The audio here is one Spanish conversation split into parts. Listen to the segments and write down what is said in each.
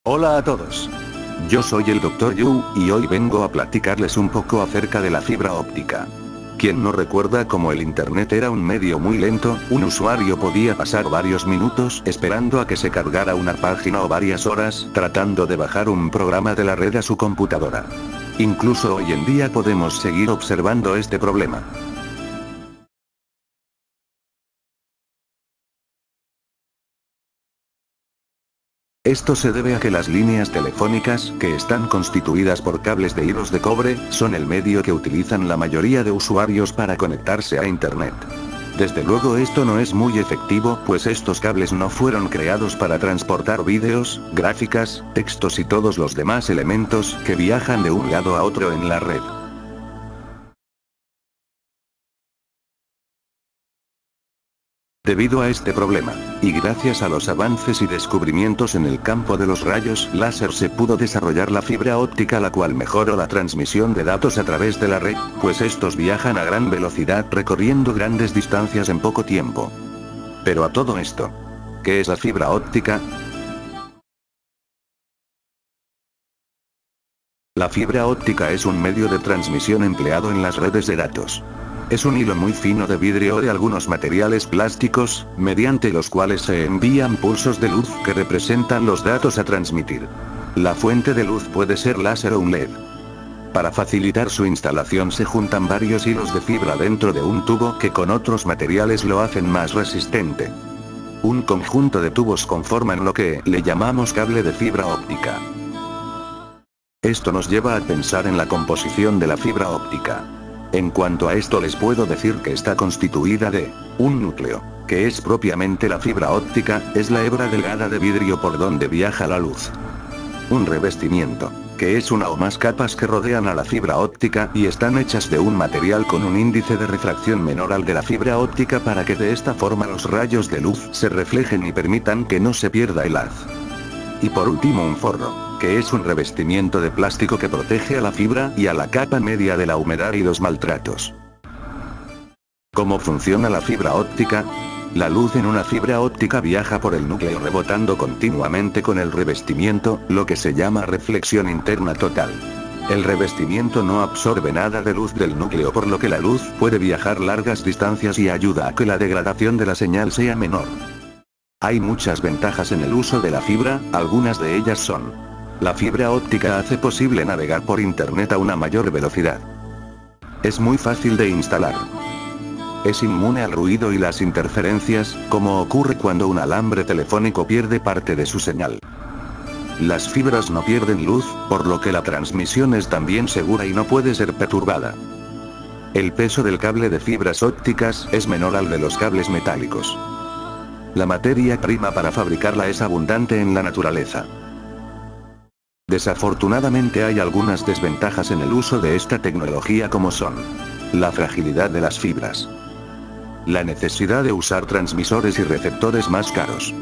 Hola a todos. Yo soy el Dr. Yu, y hoy vengo a platicarles un poco acerca de la fibra óptica. ¿Quién no recuerda cómo el internet era un medio muy lento? Un usuario podía pasar varios minutos esperando a que se cargara una página o varias horas tratando de bajar un programa de la red a su computadora. Incluso hoy en día podemos seguir observando este problema. Esto se debe a que las líneas telefónicas, que están constituidas por cables de hilos de cobre, son el medio que utilizan la mayoría de usuarios para conectarse a Internet. Desde luego esto no es muy efectivo, pues estos cables no fueron creados para transportar vídeos, gráficas, textos y todos los demás elementos que viajan de un lado a otro en la red. Debido a este problema, y gracias a los avances y descubrimientos en el campo de los rayos láser, se pudo desarrollar la fibra óptica, la cual mejoró la transmisión de datos a través de la red, pues estos viajan a gran velocidad recorriendo grandes distancias en poco tiempo. Pero a todo esto, ¿qué es la fibra óptica? La fibra óptica es un medio de transmisión empleado en las redes de datos. Es un hilo muy fino de vidrio o de algunos materiales plásticos, mediante los cuales se envían pulsos de luz que representan los datos a transmitir. La fuente de luz puede ser láser o un LED. Para facilitar su instalación se juntan varios hilos de fibra dentro de un tubo que con otros materiales lo hacen más resistente. Un conjunto de tubos conforman lo que le llamamos cable de fibra óptica. Esto nos lleva a pensar en la composición de la fibra óptica. En cuanto a esto les puedo decir que está constituida de un núcleo, que es propiamente la fibra óptica, es la hebra delgada de vidrio por donde viaja la luz. Un revestimiento, que es una o más capas que rodean a la fibra óptica y están hechas de un material con un índice de refracción menor al de la fibra óptica para que de esta forma los rayos de luz se reflejen y permitan que no se pierda el haz. Y por último un forro, que es un revestimiento de plástico que protege a la fibra y a la capa media de la humedad y los maltratos. ¿Cómo funciona la fibra óptica? La luz en una fibra óptica viaja por el núcleo rebotando continuamente con el revestimiento, lo que se llama reflexión interna total. El revestimiento no absorbe nada de luz del núcleo, por lo que la luz puede viajar largas distancias y ayuda a que la degradación de la señal sea menor. Hay muchas ventajas en el uso de la fibra, algunas de ellas son: la fibra óptica hace posible navegar por Internet a una mayor velocidad. Es muy fácil de instalar. Es inmune al ruido y las interferencias, como ocurre cuando un alambre telefónico pierde parte de su señal. Las fibras no pierden luz, por lo que la transmisión es también segura y no puede ser perturbada. El peso del cable de fibras ópticas es menor al de los cables metálicos. La materia prima para fabricarla es abundante en la naturaleza. Desafortunadamente hay algunas desventajas en el uso de esta tecnología, como son: la fragilidad de las fibras, la necesidad de usar transmisores y receptores más caros.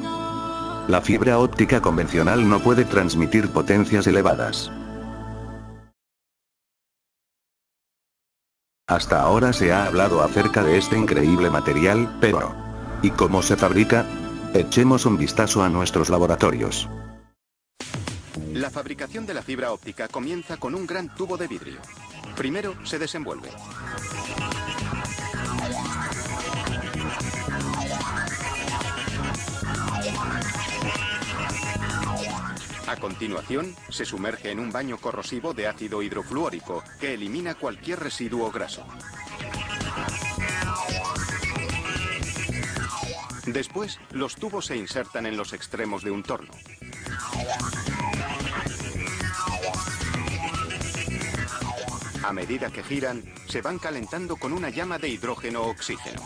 La fibra óptica convencional no puede transmitir potencias elevadas. Hasta ahora se ha hablado acerca de este increíble material, pero ¿y cómo se fabrica? Echemos un vistazo a nuestros laboratorios. La fabricación de la fibra óptica comienza con un gran tubo de vidrio. Primero se desenvuelve. A continuación, se sumerge en un baño corrosivo de ácido hidrofluórico, que elimina cualquier residuo graso. Después, los tubos se insertan en los extremos de un torno. A medida que giran, se van calentando con una llama de hidrógeno-oxígeno.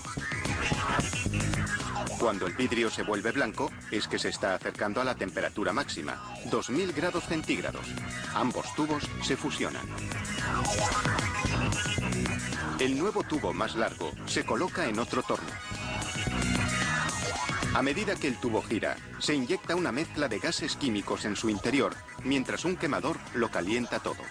Cuando el vidrio se vuelve blanco, es que se está acercando a la temperatura máxima, 2000 grados centígrados. Ambos tubos se fusionan. El nuevo tubo más largo se coloca en otro torno. A medida que el tubo gira, se inyecta una mezcla de gases químicos en su interior, mientras un quemador lo calienta todo.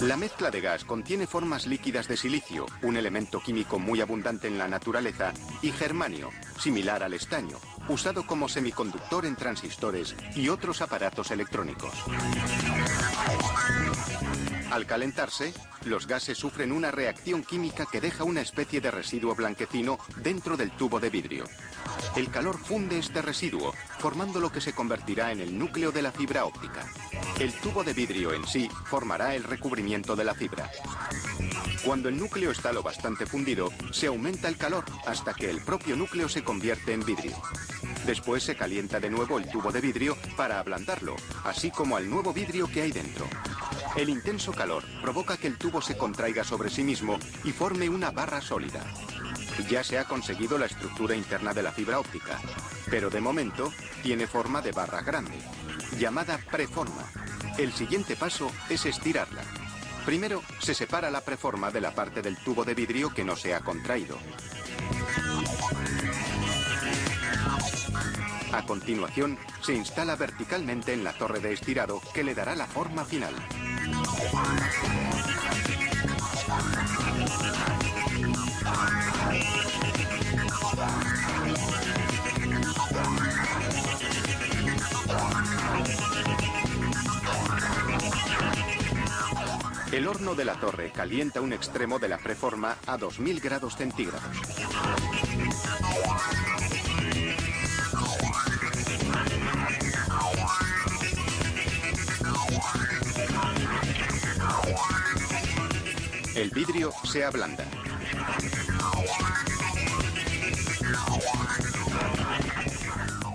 La mezcla de gas contiene formas líquidas de silicio, un elemento químico muy abundante en la naturaleza, y germanio, similar al estaño, usado como semiconductor en transistores y otros aparatos electrónicos. Al calentarse, los gases sufren una reacción química que deja una especie de residuo blanquecino dentro del tubo de vidrio. El calor funde este residuo, formando lo que se convertirá en el núcleo de la fibra óptica. El tubo de vidrio en sí formará el recubrimiento de la fibra. Cuando el núcleo está lo bastante fundido, se aumenta el calor hasta que el propio núcleo se convierte en vidrio. Después se calienta de nuevo el tubo de vidrio para ablandarlo, así como al nuevo vidrio que hay dentro. El intenso calor provoca que el tubo se contraiga sobre sí mismo y forme una barra sólida. Ya se ha conseguido la estructura interna de la fibra óptica, pero de momento tiene forma de barra grande, llamada preforma. El siguiente paso es estirarla. Primero se separa la preforma de la parte del tubo de vidrio que no se ha contraído. A continuación, se instala verticalmente en la torre de estirado que le dará la forma final. El horno de la torre calienta un extremo de la preforma a 2000 grados centígrados. El vidrio se ablanda.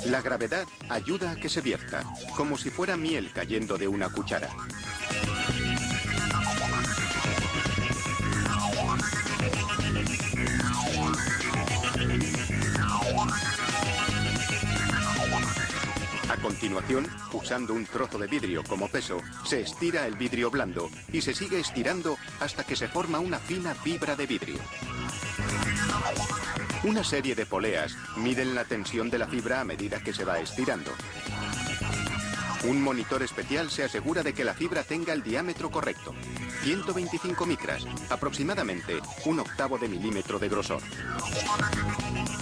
La gravedad ayuda a que se vierta, como si fuera miel cayendo de una cuchara. A continuación, usando un trozo de vidrio como peso, se estira el vidrio blando y se sigue estirando hasta que se forma una fina fibra de vidrio. Una serie de poleas miden la tensión de la fibra a medida que se va estirando. Un monitor especial se asegura de que la fibra tenga el diámetro correcto, 125 micras, aproximadamente 1/8 de milímetro de grosor.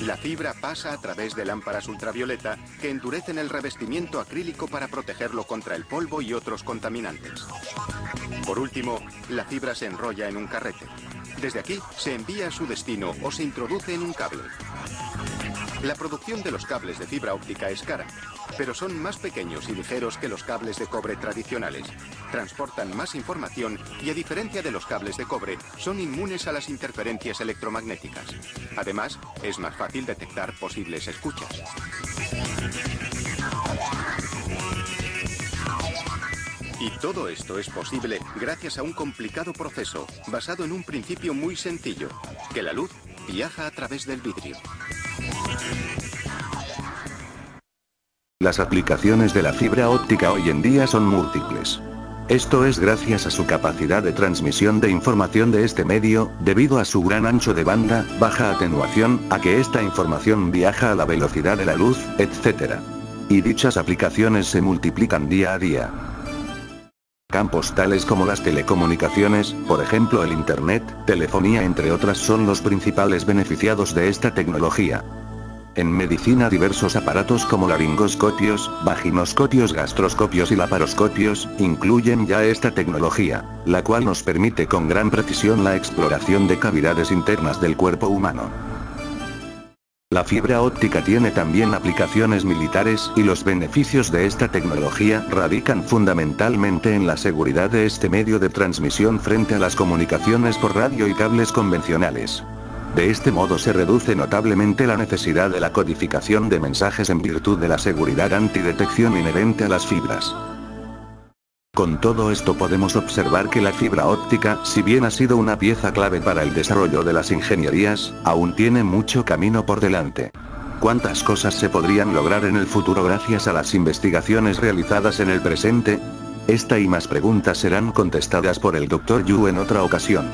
La fibra pasa a través de lámparas ultravioleta que endurecen el revestimiento acrílico para protegerlo contra el polvo y otros contaminantes. Por último, la fibra se enrolla en un carrete. Desde aquí se envía a su destino o se introduce en un cable. La producción de los cables de fibra óptica es cara, pero son más pequeños y ligeros que los cables de cobre tradicionales. Transportan más información y, a diferencia de los cables de cobre, son inmunes a las interferencias electromagnéticas. Además, es más fácil detectar posibles escuchas. Y todo esto es posible gracias a un complicado proceso basado en un principio muy sencillo, que la luz viaja a través del vidrio. Las aplicaciones de la fibra óptica hoy en día son múltiples. Esto es gracias a su capacidad de transmisión de información de este medio, debido a su gran ancho de banda, baja atenuación, a que esta información viaja a la velocidad de la luz, etc. Y dichas aplicaciones se multiplican día a día. Campos tales como las telecomunicaciones, por ejemplo el Internet, telefonía entre otras son los principales beneficiados de esta tecnología. En medicina diversos aparatos como laringoscopios, vaginoscopios, gastroscopios y laparoscopios, incluyen ya esta tecnología, la cual nos permite con gran precisión la exploración de cavidades internas del cuerpo humano. La fibra óptica tiene también aplicaciones militares y los beneficios de esta tecnología radican fundamentalmente en la seguridad de este medio de transmisión frente a las comunicaciones por radio y cables convencionales. De este modo se reduce notablemente la necesidad de la codificación de mensajes en virtud de la seguridad antidetección inherente a las fibras. Con todo esto podemos observar que la fibra óptica, si bien ha sido una pieza clave para el desarrollo de las ingenierías, aún tiene mucho camino por delante. ¿Cuántas cosas se podrían lograr en el futuro gracias a las investigaciones realizadas en el presente? Esta y más preguntas serán contestadas por el Dr. Yu en otra ocasión.